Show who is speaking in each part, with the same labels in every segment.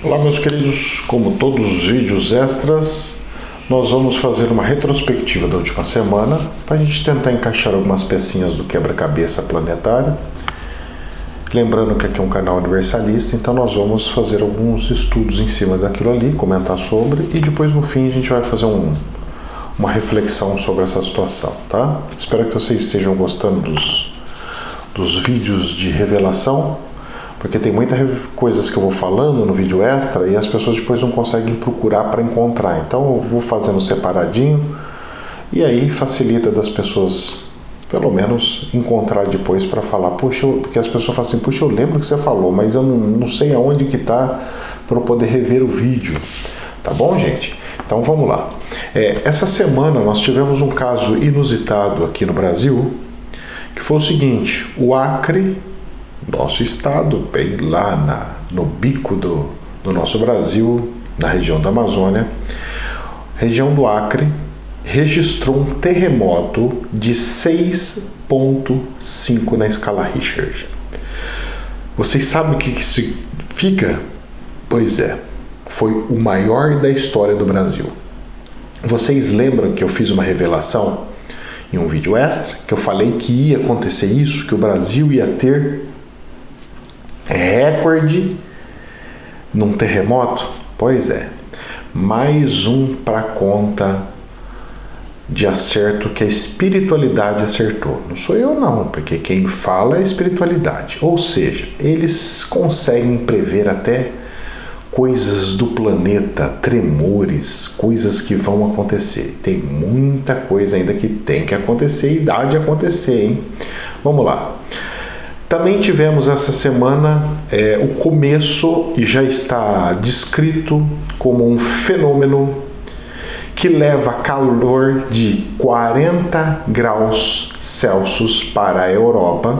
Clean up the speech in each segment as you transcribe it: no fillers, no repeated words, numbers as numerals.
Speaker 1: Olá, meus queridos, como todos os vídeos extras, nós vamos fazer uma retrospectiva da última semana para a gente tentar encaixar algumas pecinhas do quebra-cabeça planetário. Lembrando que aqui é um canal universalista, então nós vamos fazer alguns estudos em cima daquilo ali, comentar sobre, e depois no fim a gente vai fazer uma reflexão sobre essa situação, tá? Espero que vocês estejam gostando dos vídeos de revelação, porque tem muitas coisas que eu vou falando no vídeo extra e as pessoas depois não conseguem procurar para encontrar. Então eu vou fazendo separadinho e aí facilita das pessoas, pelo menos, encontrar depois para falar. Puxa, porque as pessoas falam assim, puxa, eu lembro que você falou, mas eu não sei aonde que tá para eu poder rever o vídeo. Tá bom, gente? Então vamos lá. Essa semana nós tivemos um caso inusitado aqui no Brasil, que foi o seguinte: o Acre, nosso estado, bem lá no bico do nosso Brasil, na região da Amazônia, região do Acre, registrou um terremoto de 6,5 na escala Richter. Vocês sabem o que isso significa? Pois é, foi o maior da história do Brasil. Vocês lembram que eu fiz uma revelação em um vídeo extra, que eu falei que ia acontecer isso, que o Brasil ia ter recorde num terremoto? Pois é, mais um para conta de acerto que a espiritualidade acertou. Não sou eu não, porque quem fala é a espiritualidade. Ou seja, eles conseguem prever até coisas do planeta, tremores, coisas que vão acontecer. Tem muita coisa ainda que tem que acontecer e dá de acontecer, hein? Vamos lá. Também tivemos essa semana o começo, e já está descrito como um fenômeno que leva calor de 40 graus Celsius para a Europa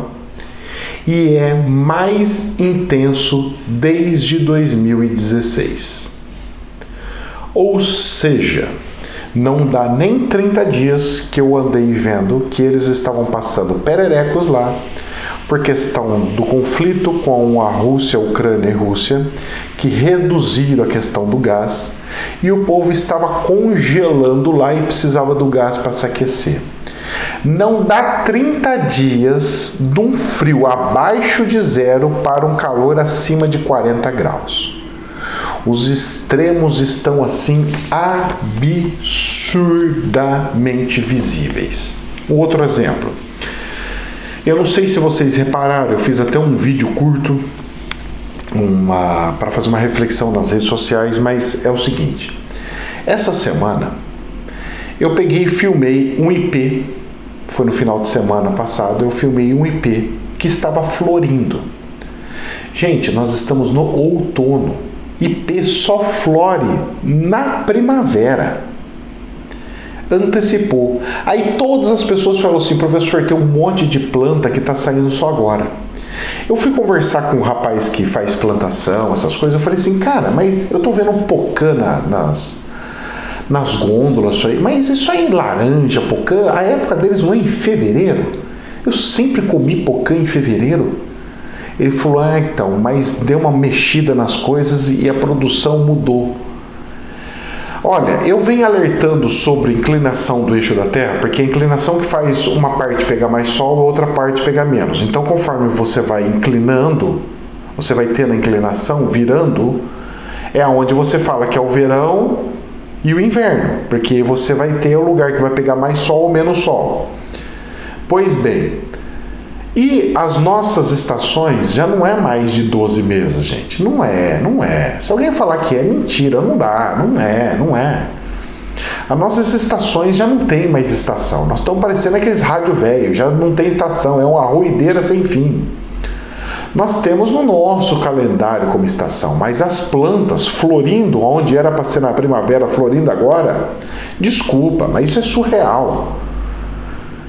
Speaker 1: e é mais intenso desde 2016. Ou seja, não dá nem 30 dias que eu andei vendo que eles estavam passando pererecos lá, por questão do conflito com a Rússia, Ucrânia e Rússia, que reduziram a questão do gás, e o povo estava congelando lá e precisava do gás para se aquecer. Não dá 30 dias de um frio abaixo de zero para um calor acima de 40 graus. Os extremos estão assim absurdamente visíveis. Um outro exemplo. Eu não sei se vocês repararam, eu fiz até um vídeo curto para fazer uma reflexão nas redes sociais, mas é o seguinte: essa semana eu peguei e filmei um ipê, foi no final de semana passado, eu filmei um ipê que estava florindo. Gente, nós estamos no outono, ipê só flore na primavera. Antecipou. Aí todas as pessoas falaram assim, professor, tem um monte de planta que está saindo só agora. Eu fui conversar com um rapaz que faz plantação, essas coisas, eu falei assim, cara, mas eu tô vendo um pocã nas gôndolas, isso aí, mas isso aí laranja, pocã, a época deles não é em fevereiro? Eu sempre comi pocã em fevereiro. Ele falou, então, mas deu uma mexida nas coisas e a produção mudou. Olha, eu venho alertando sobre a inclinação do eixo da Terra, porque a inclinação que faz uma parte pegar mais sol, a outra parte pegar menos. Então, conforme você vai inclinando, você vai tendo a inclinação, virando, é onde você fala que é o verão e o inverno, porque você vai ter o lugar que vai pegar mais sol ou menos sol. Pois bem, e as nossas estações já não é mais de 12 meses, gente. Não é. Se alguém falar que é, mentira, não dá, não é. As nossas estações já não tem mais estação. Nós estamos parecendo aqueles rádio velho, já não tem estação, é uma ruideira sem fim. Nós temos no nosso calendário como estação, mas as plantas florindo, onde era para ser na primavera, florindo agora, desculpa, mas isso é surreal.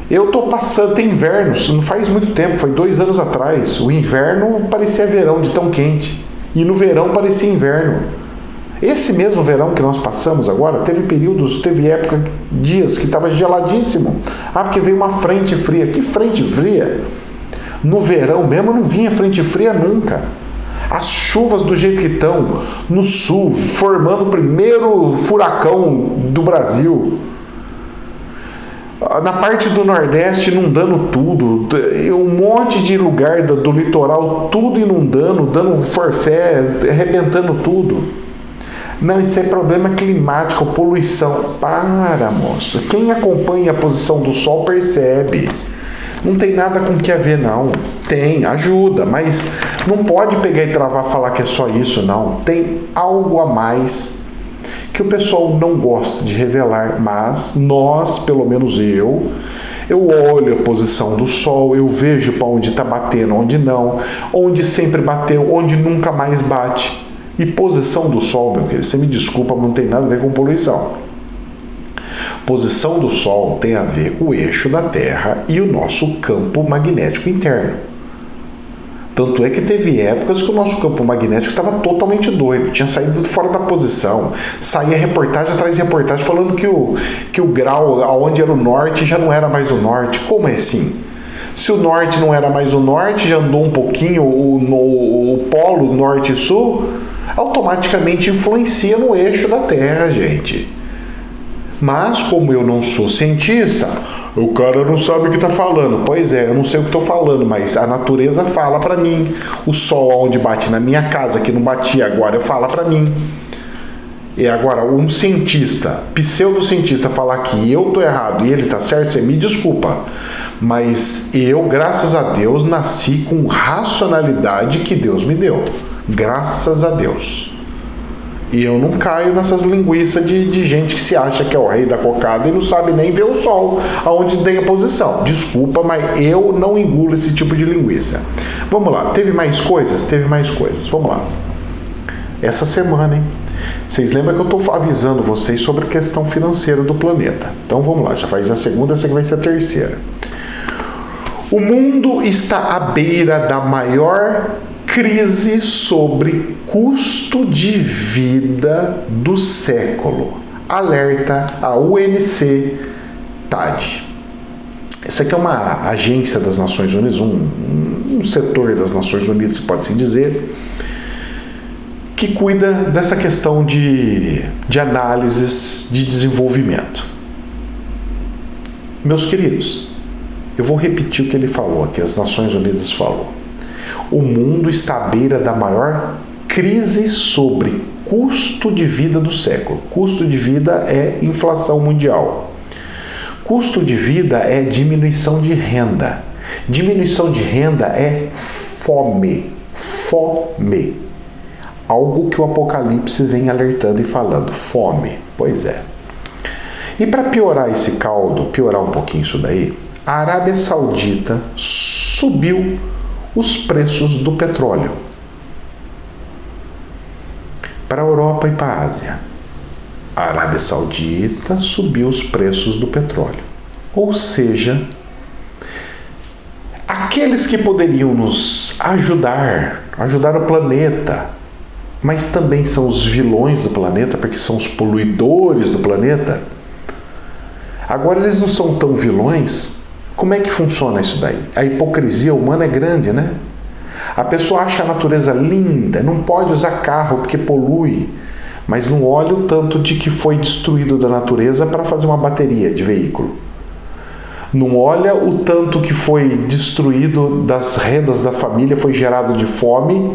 Speaker 1: Eu estou passando, tem inverno, não faz muito tempo, foi 2 anos atrás. O inverno parecia verão de tão quente. E no verão parecia inverno. Esse mesmo verão que nós passamos agora, teve época, dias que estava geladíssimo. Porque veio uma frente fria. Que frente fria? No verão mesmo não vinha frente fria nunca. As chuvas do jeito que estão no sul, formando o primeiro furacão do Brasil. Na parte do Nordeste inundando tudo, um monte de lugar do litoral tudo inundando, dando forfé, arrebentando tudo. Não, isso é problema climático, poluição. Para, moço. Quem acompanha a posição do Sol percebe. Não tem nada com o que a ver, não. Tem, ajuda, mas não pode pegar e travar e falar que é só isso, não. Tem algo a mais que o pessoal não gosta de revelar, mas nós, pelo menos eu olho a posição do Sol, eu vejo para onde está batendo, onde não, onde sempre bateu, onde nunca mais bate. E posição do Sol, meu querido, você me desculpa, não tem nada a ver com poluição. Posição do Sol tem a ver com o eixo da Terra e o nosso campo magnético interno. Tanto é que teve épocas que o nosso campo magnético estava totalmente doido, tinha saído fora da posição, saía reportagem atrás de reportagem falando que o grau aonde era o norte já não era mais o norte. Como é assim? Se o norte não era mais o norte, já andou um pouquinho o polo norte e sul, automaticamente influencia no eixo da Terra, gente. Mas, como eu não sou cientista, o cara não sabe o que está falando. Pois é, eu não sei o que estou falando, mas a natureza fala para mim. O sol onde bate na minha casa, que não batia agora, fala para mim. E agora, um cientista, pseudocientista, falar que eu estou errado e ele está certo, você me desculpa. Mas eu, graças a Deus, nasci com racionalidade que Deus me deu. Graças a Deus. E eu não caio nessas linguiças de gente que se acha que é o rei da cocada e não sabe nem ver o sol aonde tem a posição. Desculpa, mas eu não engulo esse tipo de linguiça. Vamos lá, teve mais coisas? Teve mais coisas. Vamos lá. Essa semana, hein? Vocês lembram que eu estou avisando vocês sobre a questão financeira do planeta. Então vamos lá, já faz a segunda, essa aqui vai ser a terceira. O mundo está à beira da maior crise sobre custo de vida do século. Alerta a UNCTAD. Essa aqui é uma agência das Nações Unidas, um setor das Nações Unidas, se pode assim dizer, que cuida dessa questão de análises de desenvolvimento. Meus queridos, eu vou repetir o que ele falou aqui, as Nações Unidas falou. O mundo está à beira da maior crise sobre custo de vida do século. Custo de vida é inflação mundial. Custo de vida é diminuição de renda. Diminuição de renda é fome. Fome. Algo que o Apocalipse vem alertando e falando. Fome. Pois é. E para piorar esse caldo, piorar um pouquinho isso daí, a Arábia Saudita subiu os preços do petróleo para a Europa e para a Ásia. A Arábia Saudita subiu os preços do petróleo. Ou seja, aqueles que poderiam nos ajudar o planeta, mas também são os vilões do planeta, porque são os poluidores do planeta, agora eles não são tão vilões. Como é que funciona isso daí? A hipocrisia humana é grande, né? A pessoa acha a natureza linda, não pode usar carro porque polui, mas não olha o tanto de que foi destruído da natureza para fazer uma bateria de veículo. Não olha o tanto que foi destruído das rendas da família, foi gerado de fome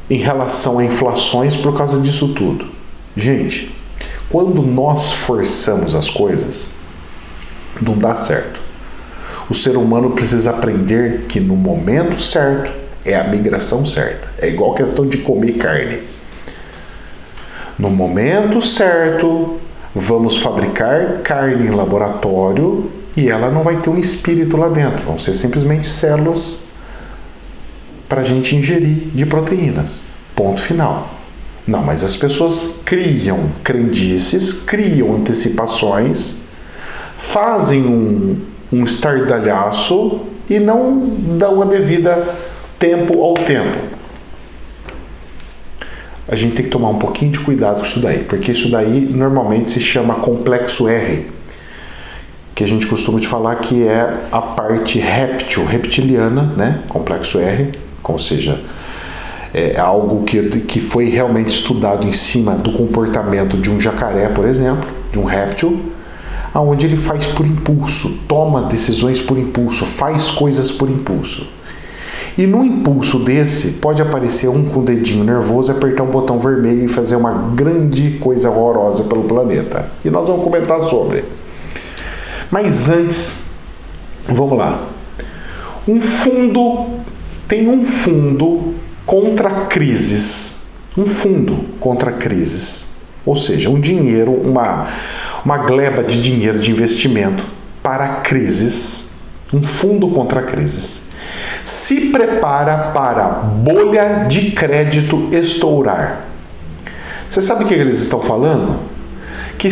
Speaker 1: em relação a inflações por causa disso tudo. Gente, quando nós forçamos as coisas, não dá certo. O ser humano precisa aprender que no momento certo é a migração certa. É igual a questão de comer carne. No momento certo, vamos fabricar carne em laboratório e ela não vai ter um espírito lá dentro. Vão ser simplesmente células para a gente ingerir de proteínas. Ponto final. Não, mas as pessoas criam crendices, criam antecipações, fazem um estardalhaço e não dão a devida tempo ao tempo. A gente tem que tomar um pouquinho de cuidado com isso daí, porque isso daí normalmente se chama complexo R, que a gente costuma de falar que é a parte reptiliana, né? Complexo R, ou seja, é algo que foi realmente estudado em cima do comportamento de um jacaré, por exemplo, de um réptil, aonde ele faz por impulso, toma decisões por impulso, faz coisas por impulso. E no impulso desse, pode aparecer um com o dedinho nervoso, apertar um botão vermelho e fazer uma grande coisa horrorosa pelo planeta. E nós vamos comentar sobre. Mas antes, vamos lá. Tem um fundo contra crises. Um fundo contra crises. Ou seja, um dinheiro, uma gleba de dinheiro de investimento para crises. Um fundo contra crises. Se prepara para bolha de crédito estourar. Você sabe o que eles estão falando? Que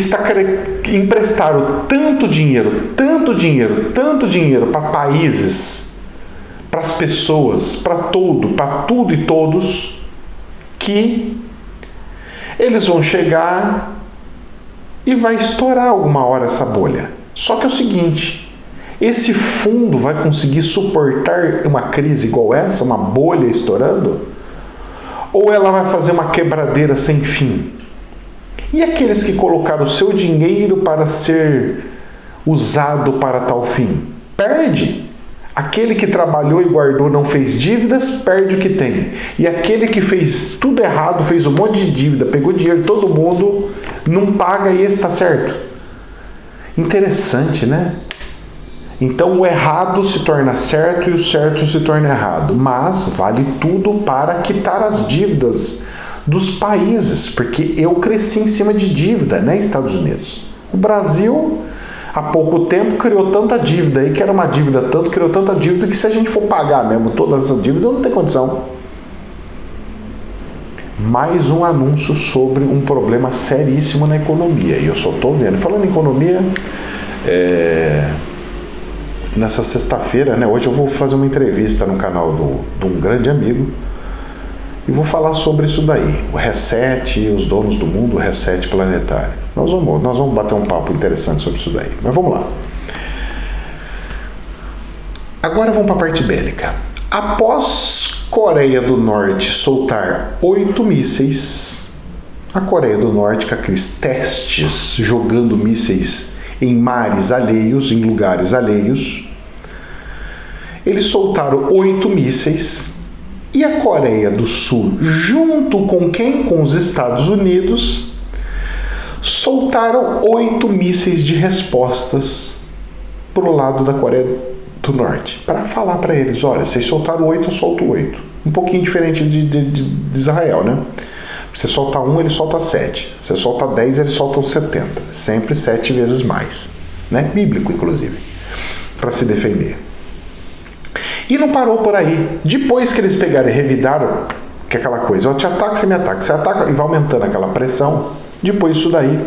Speaker 1: emprestaram tanto dinheiro para países, para as pessoas, para tudo e todos, que eles vão chegar e vai estourar alguma hora essa bolha. Só que é o seguinte, esse fundo vai conseguir suportar uma crise igual essa, uma bolha estourando? Ou ela vai fazer uma quebradeira sem fim? E aqueles que colocaram o seu dinheiro para ser usado para tal fim? Perde. Aquele que trabalhou e guardou, não fez dívidas, perde o que tem. E aquele que fez tudo errado, fez um monte de dívida, pegou dinheiro de todo mundo, não paga e esse está certo. Interessante, né? Então o errado se torna certo e o certo se torna errado. Mas vale tudo para quitar as dívidas dos países, porque eu cresci em cima de dívida, né, Estados Unidos? O Brasil, há pouco tempo, criou tanta dívida aí, que era uma dívida tanto, criou tanta dívida que se a gente for pagar mesmo todas essas dívidas, não tem condição. Mais um anúncio sobre um problema seríssimo na economia. E eu só estou vendo. Falando em economia, nessa sexta-feira, né, hoje eu vou fazer uma entrevista no canal de um grande amigo e vou falar sobre isso daí, o reset, os donos do mundo, o reset planetário. Nós vamos bater um papo interessante sobre isso daí, mas vamos lá. Agora vamos para a parte bélica. Após Coreia do Norte soltar 8 mísseis, a Coreia do Norte, com aqueles testes, jogando mísseis em mares alheios, em lugares alheios, eles soltaram 8 mísseis e a Coreia do Sul, junto com quem? Com os Estados Unidos, soltaram 8 mísseis de respostas para o lado da Coreia do Norte, para falar para eles, olha, vocês soltaram 8, eu solto 8. Um pouquinho diferente de Israel, né? Você solta 1, ele solta 7. Você solta 10, eles soltam 70. Sempre 7 vezes mais. Né? Bíblico, inclusive. Para se defender. E não parou por aí. Depois que eles pegaram e revidaram, que é aquela coisa, eu te ataco, você me ataca. Você ataca e vai aumentando aquela pressão. Depois disso daí,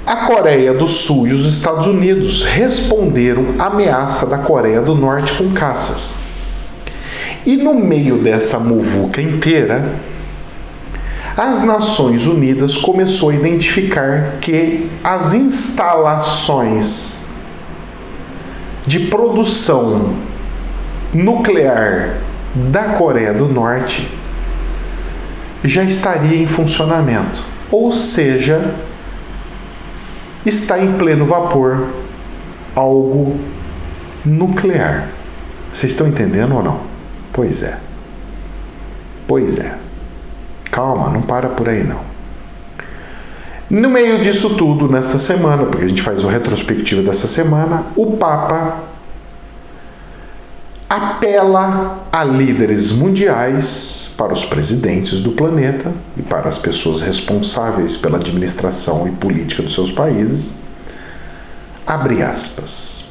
Speaker 1: a Coreia do Sul e os Estados Unidos responderam à ameaça da Coreia do Norte com caças. E no meio dessa muvuca inteira, as Nações Unidas começou a identificar que as instalações de produção nuclear da Coreia do Norte já estaria em funcionamento. Ou seja, está em pleno vapor algo nuclear. Vocês estão entendendo ou não? Pois é. Pois é. Calma, não para por aí não. No meio disso tudo, nesta semana, porque a gente faz o retrospectivo dessa semana, o Papa apela a líderes mundiais, para os presidentes do planeta e para as pessoas responsáveis pela administração e política dos seus países, abre aspas,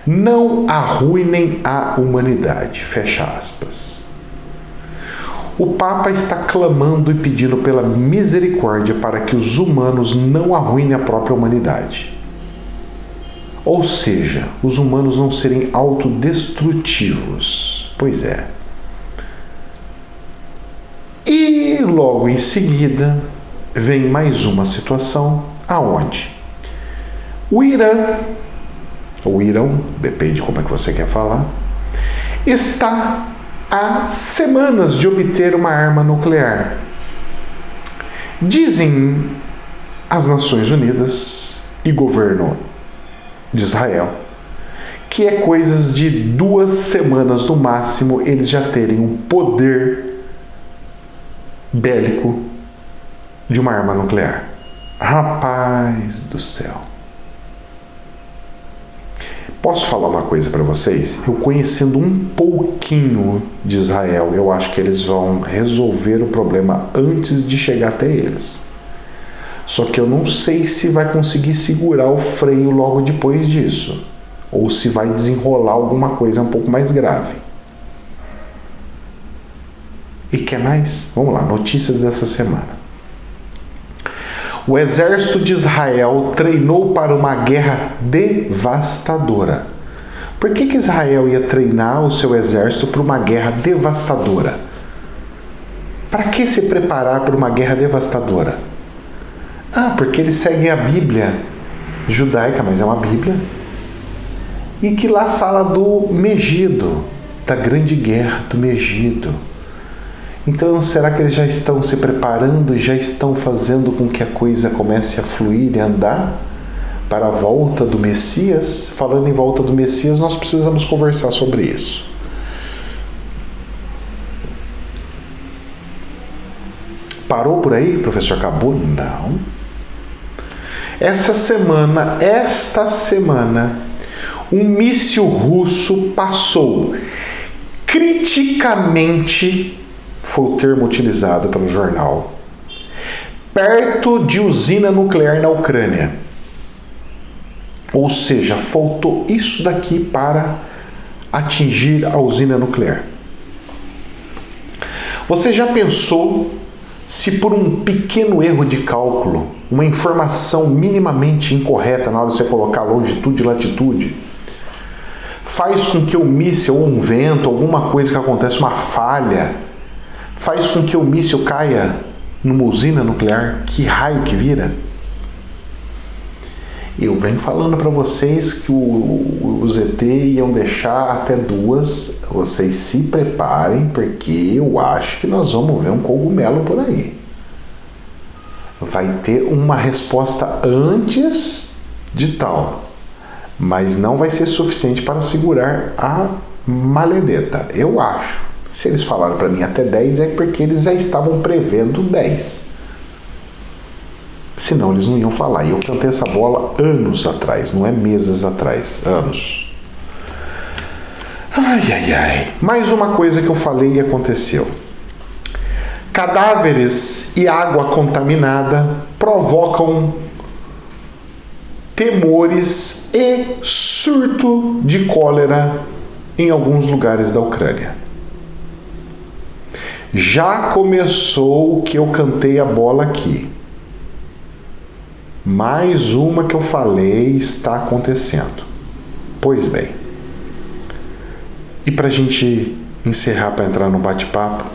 Speaker 1: não arruinem a humanidade, fecha aspas. O Papa está clamando e pedindo pela misericórdia para que os humanos não arruinem a própria humanidade. Ou seja, os humanos não serem autodestrutivos. Pois é. E logo em seguida vem mais uma situação aonde o Irã, ou Irão, depende como é que você quer falar, está há semanas de obter uma arma nuclear. Dizem as Nações Unidas e governo de Israel que é coisas de 2 semanas no máximo eles já terem um poder bélico de uma arma nuclear. Rapaz do céu. Posso falar uma coisa para vocês? Eu conhecendo um pouquinho de Israel, eu acho que eles vão resolver o problema antes de chegar até eles. Só que eu não sei se vai conseguir segurar o freio logo depois disso. Ou se vai desenrolar alguma coisa um pouco mais grave. E quer mais? Vamos lá, notícias dessa semana. O exército de Israel treinou para uma guerra devastadora. Por que Israel ia treinar o seu exército para uma guerra devastadora? Para que se preparar para uma guerra devastadora? Porque eles seguem a Bíblia judaica, mas é uma Bíblia. E que lá fala do Megido, da grande guerra do Megido. Então, será que eles já estão se preparando e já estão fazendo com que a coisa comece a fluir e andar para a volta do Messias? Falando em volta do Messias, nós precisamos conversar sobre isso. Parou por aí, professor? Acabou? Não. Esta semana, um míssil russo passou criticamente, foi o termo utilizado pelo jornal, perto de usina nuclear na Ucrânia. Ou seja, faltou isso daqui para atingir a usina nuclear. Você já pensou se por um pequeno erro de cálculo, uma informação minimamente incorreta na hora de você colocar longitude e latitude, faz com que o míssil, ou um vento, alguma coisa que acontece, uma falha, faz com que o míssil caia numa usina nuclear? Que raio que vira? Eu venho falando para vocês que os ET iam deixar até 2. Vocês se preparem, porque eu acho que nós vamos ver um cogumelo por aí. Vai ter uma resposta antes de tal, mas não vai ser suficiente para segurar a maledeta, eu acho. Se eles falaram para mim até 10, é porque eles já estavam prevendo 10. Senão eles não iam falar. E eu cantei essa bola anos atrás, não é meses atrás, anos. Ai. Mais uma coisa que eu falei e aconteceu. Cadáveres e água contaminada provocam temores e surto de cólera em alguns lugares da Ucrânia. Já começou o que eu cantei a bola aqui. Mais uma que eu falei está acontecendo. Pois bem. E para a gente encerrar, para entrar no bate-papo,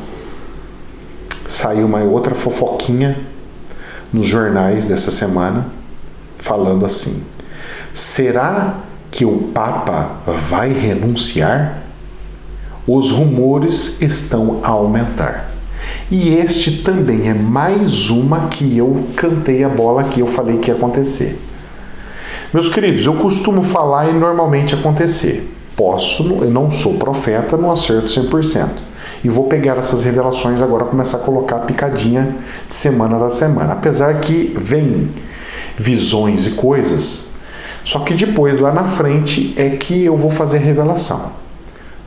Speaker 1: saiu uma outra fofoquinha nos jornais dessa semana, falando assim: será que o Papa vai renunciar? Os rumores estão a aumentar. E este também é mais uma que eu cantei a bola que eu falei que ia acontecer. Meus queridos, eu costumo falar e normalmente acontecer. Eu não sou profeta, não acerto 100%. E vou pegar essas revelações agora e começar a colocar a picadinha de semana da semana. Apesar que vem visões e coisas, só que depois, lá na frente, é que eu vou fazer revelação.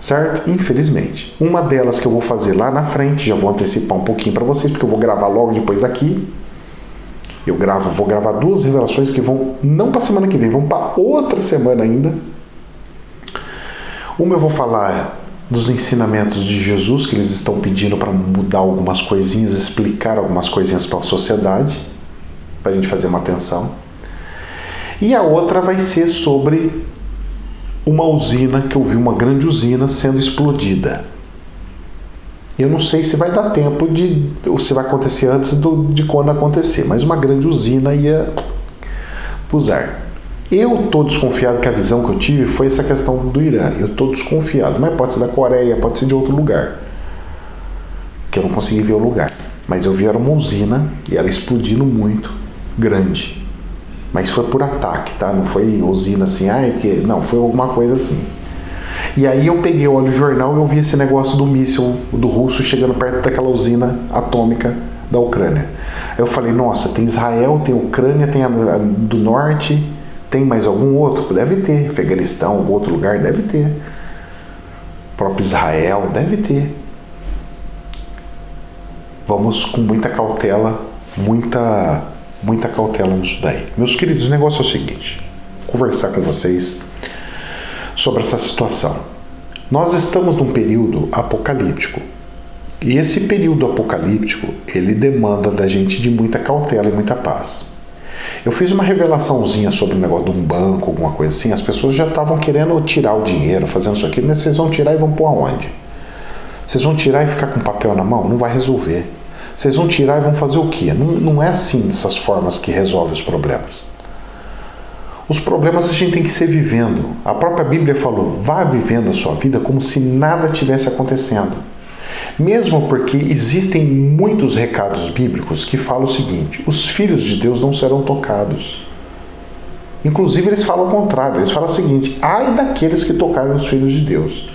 Speaker 1: Certo? Infelizmente. Uma delas que eu vou fazer lá na frente, já vou antecipar um pouquinho para vocês, porque eu vou gravar logo depois daqui. Vou gravar 2 revelações que vão, não para semana que vem, vão para outra semana ainda. Uma eu vou falar dos ensinamentos de Jesus, que eles estão pedindo para mudar algumas coisinhas, explicar algumas coisinhas para a sociedade, para a gente fazer uma atenção. E a outra vai ser sobre uma usina, que eu vi uma grande usina sendo explodida. Eu não sei se vai dar tempo ou se vai acontecer antes de quando acontecer, mas uma grande usina ia pusar. Eu estou desconfiado que a visão que eu tive foi essa questão do Irã. Eu estou desconfiado, mas pode ser da Coreia, pode ser de outro lugar. que eu não consegui ver o lugar. Mas eu vi era uma usina e ela explodindo muito, grande. Mas foi por ataque, tá? Não foi usina assim, porque... Não, foi alguma coisa assim. E aí eu peguei, olho o jornal e eu vi esse negócio do míssil do russo chegando perto daquela usina atômica da Ucrânia. Aí eu falei, nossa, tem Israel, tem Ucrânia, tem a do norte, tem mais algum outro? Deve ter. Afeganistão, algum outro lugar? Deve ter. O próprio Israel? Deve ter. Vamos com muita cautela, muita cautela nisso daí. Meus queridos, o negócio é o seguinte, conversar com vocês sobre essa situação. Nós estamos num período apocalíptico. E esse período apocalíptico, ele demanda da gente de muita cautela e muita paz. Eu fiz uma revelaçãozinha sobre o negócio de um banco, alguma coisa assim. As pessoas já estavam querendo tirar o dinheiro, fazendo isso aqui, mas vocês vão tirar e vão pôr aonde? Vocês vão tirar e ficar com papel na mão? Não vai resolver. Vocês vão tirar e vão fazer o quê? Não é assim, dessas formas que resolve os problemas. Os problemas a gente tem que ser vivendo. A própria Bíblia falou, vá vivendo a sua vida como se nada tivesse acontecendo. Mesmo porque existem muitos recados bíblicos que falam o seguinte, os filhos de Deus não serão tocados. Inclusive eles falam o contrário, eles falam o seguinte, ai daqueles que tocarem os filhos de Deus.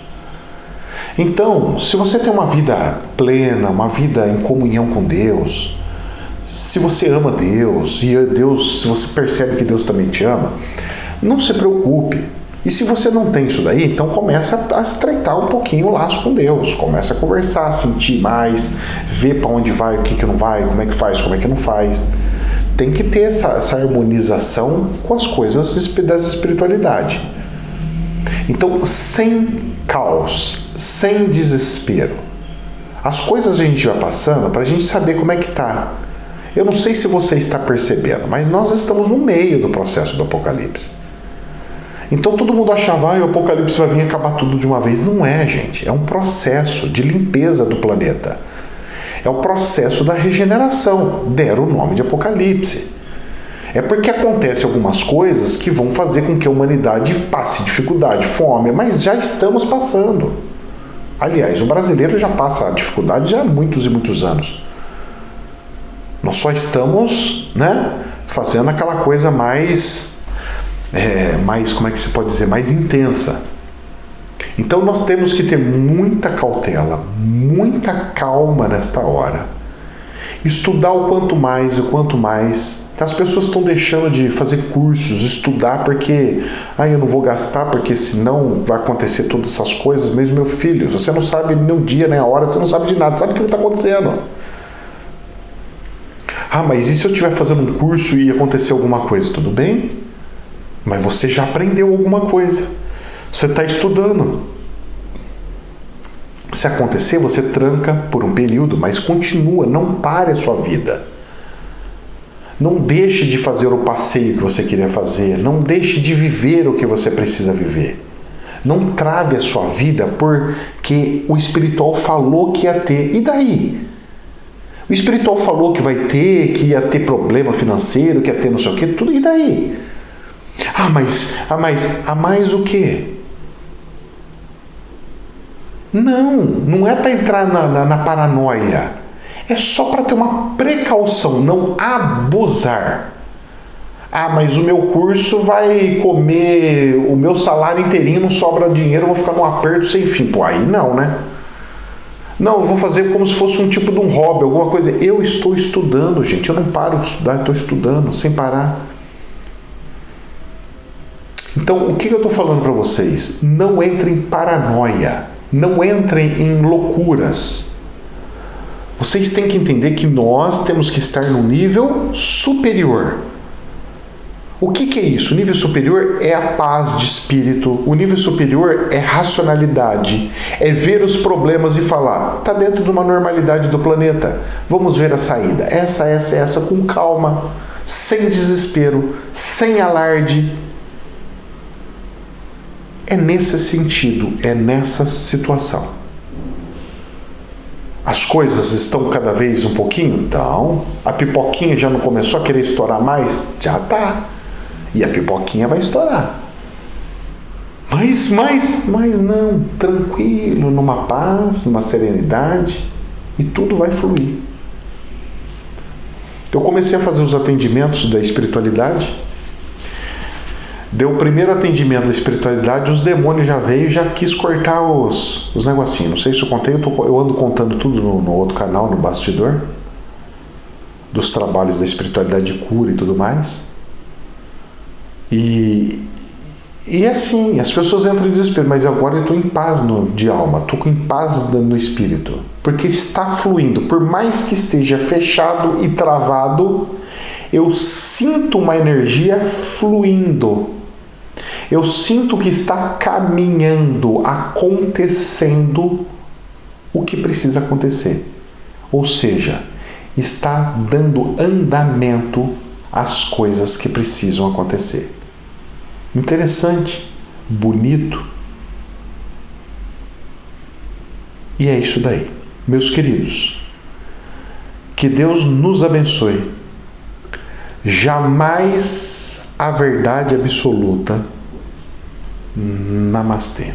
Speaker 1: Então, se você tem uma vida plena, uma vida em comunhão com Deus, se você ama Deus, e Deus, se você percebe que Deus também te ama, não se preocupe. E se você não tem isso daí, então começa a estreitar um pouquinho o laço com Deus. Começa a conversar, sentir mais, ver para onde vai, o que não vai, como é que faz, como é que não faz. Tem que ter essa harmonização com as coisas da espiritualidade. Então, sem caos, sem desespero. As coisas a gente vai passando para a gente saber como é que tá. Eu não sei se você está percebendo, mas nós estamos no meio do processo do Apocalipse. Então todo mundo achava, o Apocalipse vai vir acabar tudo de uma vez. Não é, gente. É um processo de limpeza do planeta. É o processo da regeneração. Deram o nome de Apocalipse. É porque acontecem algumas coisas que vão fazer com que a humanidade passe dificuldade, fome, mas já estamos passando. Aliás, o brasileiro já passa a dificuldade já há muitos e muitos anos. Nós só estamos, fazendo aquela coisa mais, como é que se pode dizer, mais intensa. Então nós temos que ter muita cautela, muita calma nesta hora. Estudar o quanto mais. As pessoas estão deixando de fazer cursos, estudar porque eu não vou gastar porque senão vai acontecer todas essas coisas. Mesmo meu filho, você não sabe nem o dia, nem a hora, você não sabe de nada, sabe o que está acontecendo. Mas e se eu estiver fazendo um curso e acontecer alguma coisa? Tudo bem, mas você já aprendeu alguma coisa, você está estudando. Se acontecer, você tranca por um período, mas continua, não pare a sua vida. Não deixe de fazer o passeio que você queria fazer. Não deixe de viver o que você precisa viver. Não trave a sua vida porque o espiritual falou que ia ter. E daí? O espiritual falou que vai ter, que ia ter problema financeiro, que ia ter não sei o que, tudo. E daí? Mas o quê? Não é para entrar na paranoia. É só para ter uma precaução, não abusar. Mas o meu curso vai comer o meu salário inteirinho, não sobra dinheiro, eu vou ficar num aperto sem fim. Aí não, né? Não, eu vou fazer como se fosse um tipo de um hobby, alguma coisa. Eu estou estudando, gente, eu não paro de estudar, estou estudando sem parar. Então, o que eu estou falando para vocês? Não entrem em paranoia, não entrem em loucuras. Vocês têm que entender que nós temos que estar no nível superior. O que é isso? O nível superior é a paz de espírito. O nível superior é racionalidade. É ver os problemas e falar, está dentro de uma normalidade do planeta. Vamos ver a saída. Essa, com calma, sem desespero, sem alarde. É nesse sentido, é nessa situação. As coisas estão cada vez um pouquinho? Então, a pipoquinha já não começou a querer estourar mais? Já tá. E a pipoquinha vai estourar. Mas não, tranquilo, numa paz, numa serenidade. e tudo vai fluir. Eu comecei a fazer os atendimentos da espiritualidade. Deu o primeiro atendimento da espiritualidade, os demônios já veio e já quis cortar os negocinhos. Não sei se eu contei, eu ando contando tudo no outro canal, no bastidor, dos trabalhos da espiritualidade de cura e tudo mais. E assim, as pessoas entram em desespero, mas agora eu estou em paz de alma, estou em paz no espírito, porque está fluindo. Por mais que esteja fechado e travado, eu sinto uma energia fluindo. Eu sinto que está caminhando, acontecendo o que precisa acontecer. Ou seja, está dando andamento às coisas que precisam acontecer. Interessante, bonito. E é isso daí. Meus queridos, que Deus nos abençoe. Jamais a verdade absoluta. Namastê.